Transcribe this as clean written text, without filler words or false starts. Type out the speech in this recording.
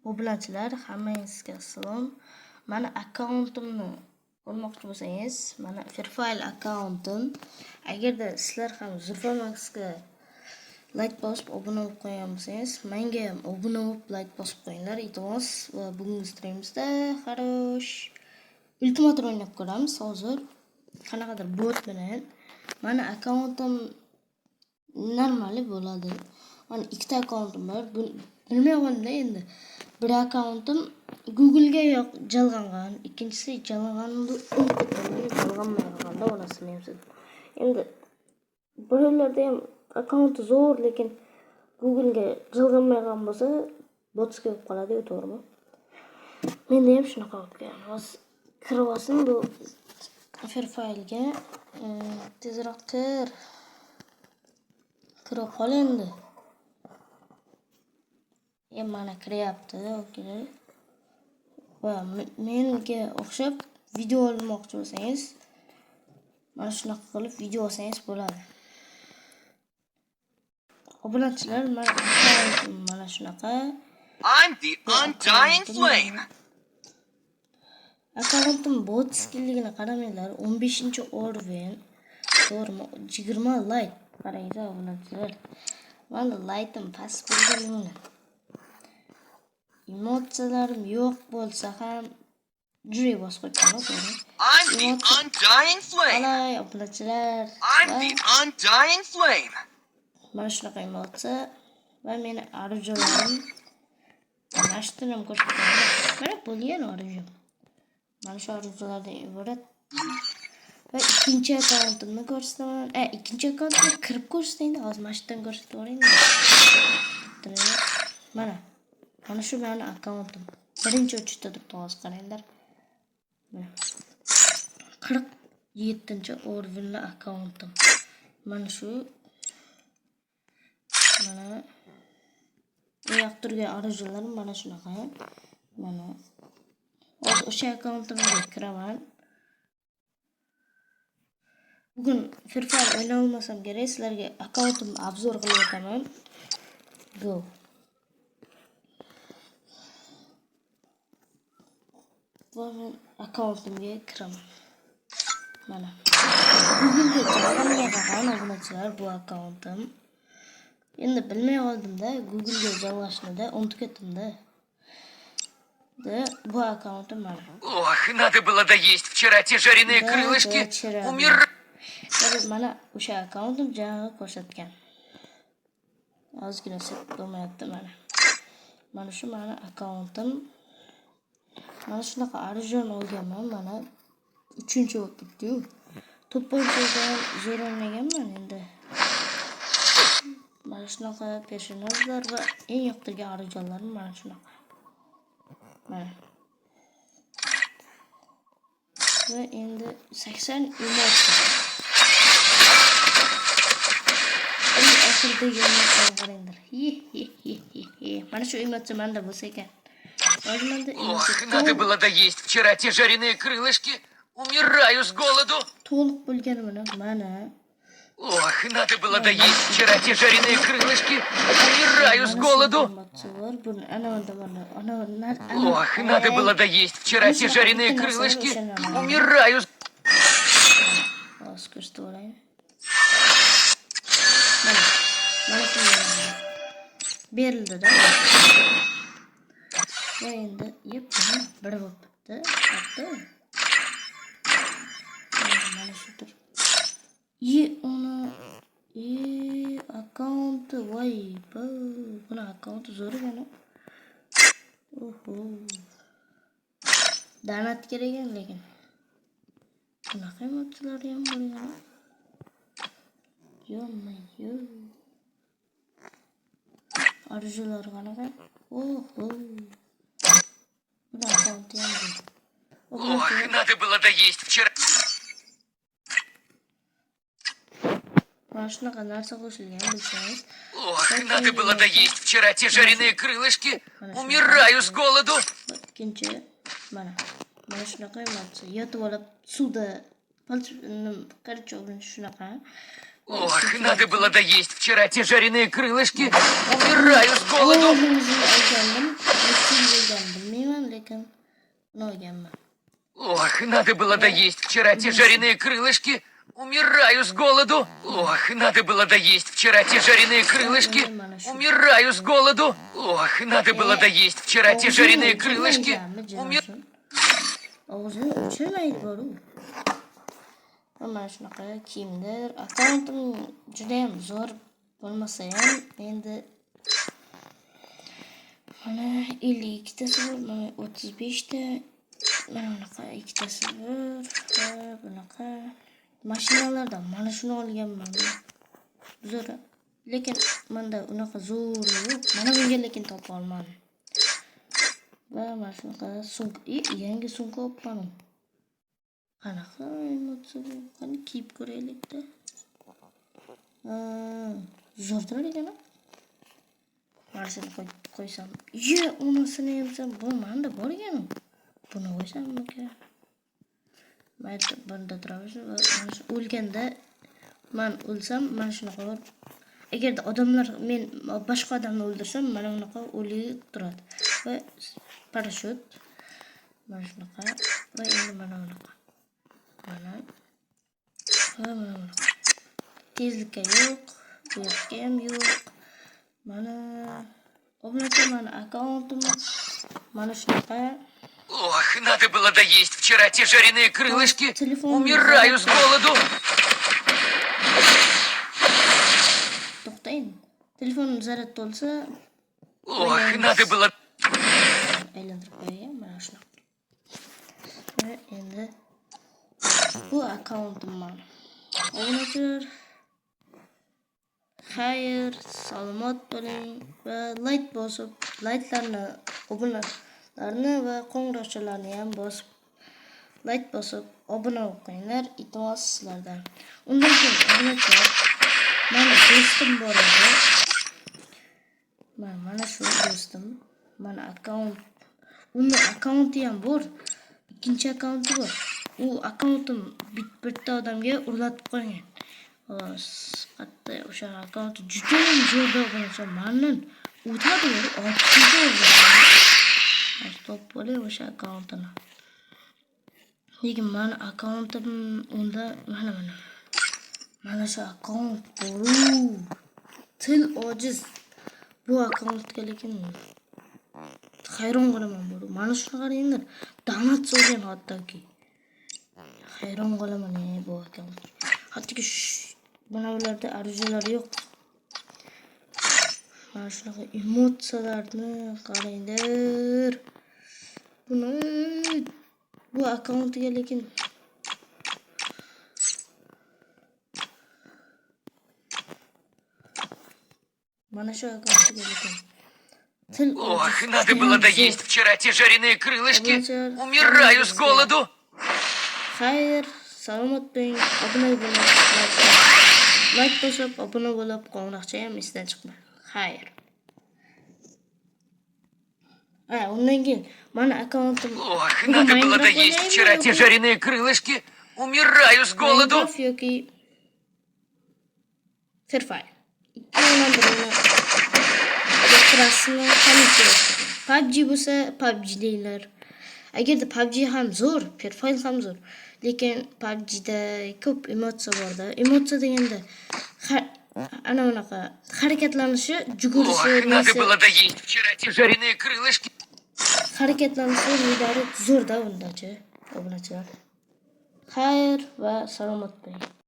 Obunachilar, hammangizga assalom. Mani akkauntimni ko'rmoqchi bo'lsangiz, mana Fairfile akkauntim. Agarda sizlar ham Zulfa Maxga like bosib obuna bo'lib qo'ygan bo'lsangiz, menga ham obuna bo'lib like bosib qo'yinglar, iltimos. Va bugungi streamimizda xarosh ultimator o'ynab ko'ramiz hozir. Qanaqadir bot bilan. Mani akkauntim normali bo'ladi. Mana ikkita akkauntim bor. Bilmayapman-da endi. Bir akkauntim Google'ga jalg'angan, ikkinchisi jalg'anganini jalg'anmagan onasini ham. Endi birlarda ham akkaunti zo'r, lekin Google'ga jalg'anmagan bo'lsa, botga bo'lib qoladi-ku, to'g'rimi? Menda ham shunaqa bo'lgan. Hozir kirib olsin bu Fairfile'ga. Tezroq kirib qol endi. Mana kiryapti, okey. Va menga o'xshab video olmoqchi bo'lsangiz, mana shunaqa qilib video olsangiz bo'ladi. Obunachilar, mana shunaqa. I'm the undying flame. Akkauntim bot skillligini qaramanglar, 15-o'rven. To'g'rimi? 20 like. Qaranglar obunachilar. Mana like'im past bo'lganini. Emotsiyalarim yo'q bo'lsa ham jury bosib qo'ygan, to'g'ri. I'm the undying flame. Alay, obunachilar. I'm the undying flame. Mana shunaqa emotsiya va meni arjularim nashtirim ko'rsatgan. Mana bo'lgan arjum. Mana shu arjulardan iborat. Va ikkinchi akkauntimni ko'rsataman. Ikkinchi akkauntga kirib ko'rsataymi? Hozir mashtadan ko'rsatib o'raymi? Mana shu meni akkauntim. Birinchi o'chda turibdi, hozir qaranglar. Mana 47-o'rvinli akkauntim. Mana shu mana bu yoqda turgan arjularim mana shunaqa. Mana hozir o'sha akkauntimga kiraman. Bugun Fairfile o'yna olmasam kerak, sizlarga akkauntimni obzor qilib o'taman. Go. Men akkauntimga kiraman. Mana. Google'ga jalg'anmagan obunachilar bu akkauntim. Endi bilmay qoldim-da, Google'ga jalg'ashnida unutib ketdim-da. Bu аккаунтim mana. Ох, надо было доесть вчера те жареные крылышки. Mana o'sha аккаунтим jag'i ko'rsatgan. Ozgina set bo'lmayapti mana. Mana shu meni akkauntim. Mana shunaqa arjon olganman, mana 3-chi bo'lib ketdi-yu. To'pponchadan zo'r o'ynaganman endi. Mana shunaqa personajlar va eng yoqtirgan arjonlarim mana shunaqa. Mana. Va endi 80 emotsiya. Oxirdagi emotsiyaga qaranglar. Mana shu emotsiya menda bo'lsa ekan. Ох, надо было доесть вчера те жареные крылышки. Умираю с голоду. To'liq bo'lgani mana. Ох, надо было доесть вчера те жареные крылышки. Умираю с голоду. Ох, надо было доесть вчера те жареные крылышки. Умираю. Berildi-da. Va endi bir bo'lib bitdi. Mana shudir. Akkaunti voy, buni akkaunti zo'r ekan. Oho. Donat kerak ekan lekin. Bunaqa emotsiyalar ham bo'lgan. Yo. Arjular qanaqa? Oho. Buni akkaunti ham bor. Ох, надо было доесть вчера. Shunaqa narsa qo'shilgan bilsangiz. Ох, надо было доесть вчера те жареные крылышки. Умираю с голоду. Ikkinchi mana shunaqa emotsiya. Yotib olib suvda qarich urinish shunaqa. Ох, надо было доесть вчера те жареные крылышки. Умираю с голоду. lekin buni olganman. Ох, надо было доесть вчера те жареные крылышки. Умираю с голоду. Ох, надо было доесть вчера те жареные крылышки. Умираю с голоду. Ох, надо было доесть вчера те жареные крылышки. Og'zini ochmaydi boru. Mana shunaqa kiyimlar. Akkauntim juda ham zo'r bo'lmasa ham endi mana 52 tasi bor, mana 35 ta. Mana bunaqa ikkitasi bor va bunaqa mashinalardan mana shuni olganman. Zo'r. Lekin menda unaqa zo'r yo'q. Mana bunga lekin topa olmadim. Va mana shunaqa sumka, yangi sumka olibman. Qanaqa emotsiya bu? Qani kiyib ko'raylik-da. Zo'rdir ekan. Marsini qo'ysam. Unisini ham bu menda bor ekan. Buni qo'ysammi-ka? Mayli, bunda turamiz va mana shu o'lganda men o'lsam mana shunaqa bor. Agarda odamlar men boshqa odamni o'ldirsam, mana bunaqa o'lik turadi. Va parashyut mana shunaqa va endi mana bunaqa. Mana tezlikka yo'q, bu yerga ham yo'q. Mana obunachi mana akkauntim mana shunaqa. Ох, надо было доесть вчера те жареные крылышки. Умираю с голоду. To'xtang. Telefonim zarar to'lsa. Ох, надо было... Aylantirib qo'yay, mana shunaqa. Va endi bu akkauntim mana. Obunachilar, xayr, salomat bo'ling va like bosib, like'larni, obunalarni va qo'ng'iroqchalarni ham bosib, like bosib, obuna bo'lib qo'yinglar, iltimos sizlardan. Undan keyin obunachilar, mana do'stim bor edi. Mana shu do'stim, mana akkaunt. Uni akkaunti ham bor. Ikkinchi akkaunti bor. U akkauntim bitta odamga urlatib qo'ygan. Xo'sh, qatta o'sha akkaunti juda ham zo'rda bo'lsa, mendan o'tadi, ortiqcha bo'ladi. Stop bo'lay o'sha akkauntini. Lekin meni akkauntim unda mana shu akkaunt bor. Til ojiz. Bu akkauntga lekin hayron qolaman bu. Mana shuni qaranglar. Donat so'ragan hattoki. Hayron qolaman bu akkaunt. Hattoki mana bularda arzular yo'q. Mana shunaqa emotsiyalarni qaranglar. Bu akkauntga lekin mana shu akkauntga lekin Ох, надо было доесть вчера те жареные крылышки. Умираю с голоду. Xayr, salomat bo'ling. Obuna bo'ling. Like bosib, obuna bo'lib, qo'ng'iroqcha ham esdan chiqmang. Xayr. Undan keyin mana akkauntim. Ох, надо было доесть вчера те жареные крылышки. Умираю с голоду. Yoki Free Fire. Ikkidan birini yoqtirasini qanday PUBG bo'lsa PUBG deylar. Agarda PUBG ham zo'r, Free Fire ham zo'r. Lekin PUBGda ko'p emotsiya bor-da. Emotsiya deganda ana bunaqa harakatlanishi, jugurishi, надо было доесть вчера те жареные крылышки. Harakatlanishi ilgari zo'rda bundachi, obunachilar. Xayr va salomat bo'ling.